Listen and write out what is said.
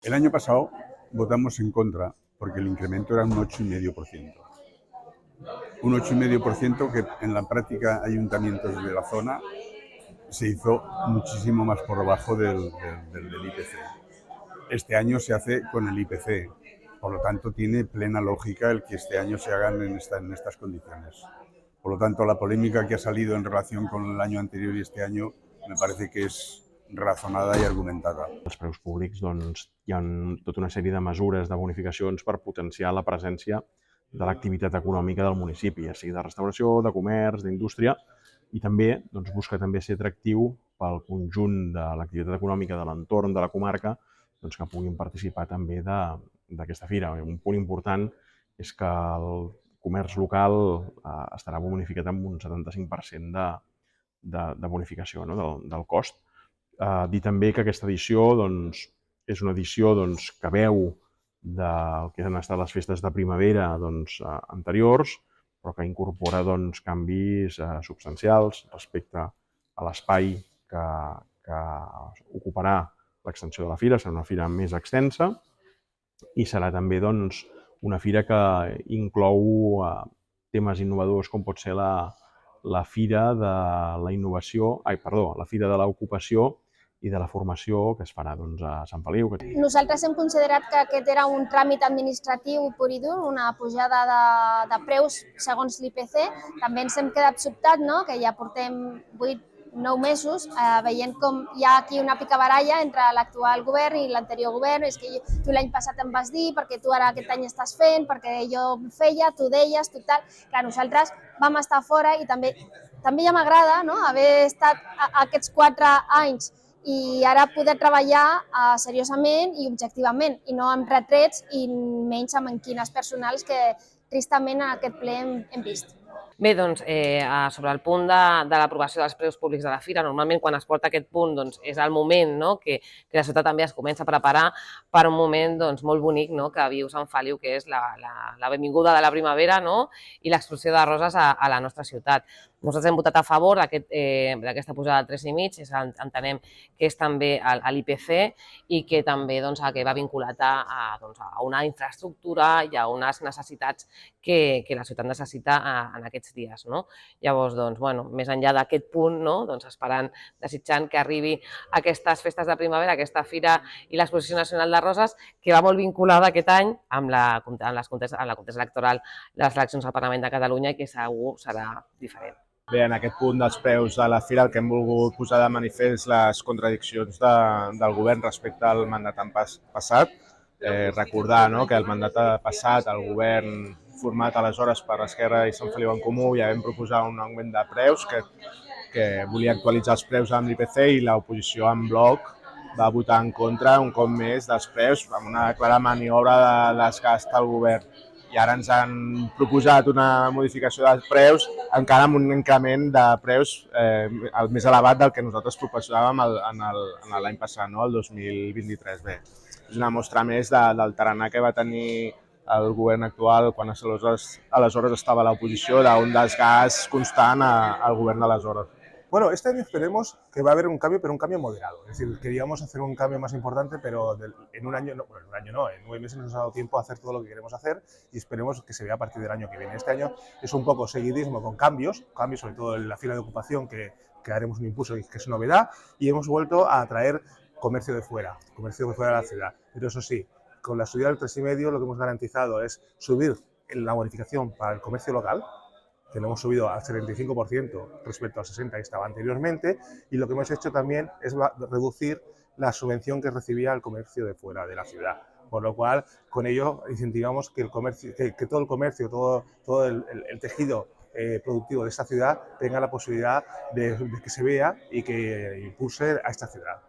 El año pasado votamos en contra porque el incremento era un 8,5%. Un 8,5% que en la práctica ayuntamientos de la zona se hizo muchísimo más por debajo del IPC. Este año se hace con el IPC, por lo tanto tiene plena lógica el que este año se hagan en estas condiciones. Por lo tanto, la polémica que ha salido en relación con el año anterior y este año me parece que és razonada i argumentada. Els preus públics hi ha tota una sèrie de mesures de bonificacions per potenciar la presència de l'activitat econòmica del municipi, ja sigui de restauració, de comerç, d'indústria, i també busca també ser atractiu pel conjunt de l'activitat econòmica de l'entorn de la comarca que puguin participar també d'aquesta fira. Un punt important és que el comerç local estarà bonificat amb un 75% de bonificació del cost. Dir també que aquesta edició és una edició que beu del que han estat les festes de primavera anteriors, però que incorpora canvis substancials respecte a l'espai que ocuparà l'extensió de la fira. Serà una fira més extensa i serà també una fira que inclou temes innovadors com pot ser la Fira de la Innovació, la Fira de l'Ocupació i de la formació que es farà a Sant Feliu. Nosaltres hem considerat que aquest era un tràmit administratiu pur i dur, una pujada de preus segons l'IPC. També ens hem quedat sobtat, que ja portem 8-9 mesos veient com hi ha aquí una picabaralla entre l'actual govern i l'anterior govern. És que tu l'any passat em vas dir, perquè tu ara aquest any estàs fent, perquè jo feia, tu deies, total. Clar, nosaltres vam estar fora i també ja m'agrada haver estat aquests 4 anys i ara poder treballar seriosament i objectivament, i no amb retrets i menys amb enquines personals que tristament en aquest ple hem vist. Bé, sobre el punt de l'aprovació dels preus públics de la fira, normalment quan es porta aquest punt és el moment que la ciutat també es comença a preparar per un moment molt bonic que viu Sant Feliu, que és la benvinguda de la primavera i l'explosió de roses a la nostra ciutat. Nosaltres hem votat a favor d'aquesta pujada del 3,5, entenem que és també a l'IPC i que també que va vinculat a una infraestructura i a unes necessitats que la ciutat necessita en aquests dies. Llavors, més enllà d'aquest punt, esperant, desitjant que arribi aquestes festes de primavera, aquesta fira i l'Exposició Nacional de Roses, que va molt vinculada aquest any amb la contesa electoral de les eleccions al Parlament de Catalunya i que segur serà diferent. Bé, en aquest punt dels preus de la fira el que hem volgut posar de manifest les contradiccions del govern respecte al mandat passat. Recordar que el mandat passat el govern format aleshores per Esquerra i Sant Feliu en Comú ja vam proposar un augment de preus que volia actualitzar els preus amb l'IPC i l'oposició en bloc va votar en contra un cop més dels preus amb una clara maniobra de desgast al govern. I ara ens han proposat una modificació dels preus encara amb un increment de preus el més elevat del que nosaltres proposàvem l'any passat, el 2023. Bé, és una mostra més del tarannà que va tenir el govern actual quan aleshores estava a l'oposició, d'un desgast constant al govern d'aleshores. Bueno, este año esperemos que va a haber un cambio, pero un cambio moderado. Es decir, queríamos hacer un cambio más importante, pero en un año no, en 9 meses nos ha dado tiempo a hacer todo lo que queremos hacer y esperemos que se vea a partir del año que viene. Este año es un poco seguidismo con cambios sobre todo en la fila de ocupación que haremos un impulso que es novedad, y hemos vuelto a traer comercio de fuera de la ciudad. Pero eso sí, con la subida del 3,5 lo que hemos garantizado es subir la bonificación para el comercio local, que lo hemos subido al 75% respecto al 60% que estaba anteriormente, y lo que hemos hecho también es reducir la subvención que recibía el comercio de fuera de la ciudad. Por lo cual, con ello incentivamos que todo el comercio, todo el tejido productivo de esta ciudad tenga la posibilidad de que se vea y que impulse a esta ciudad.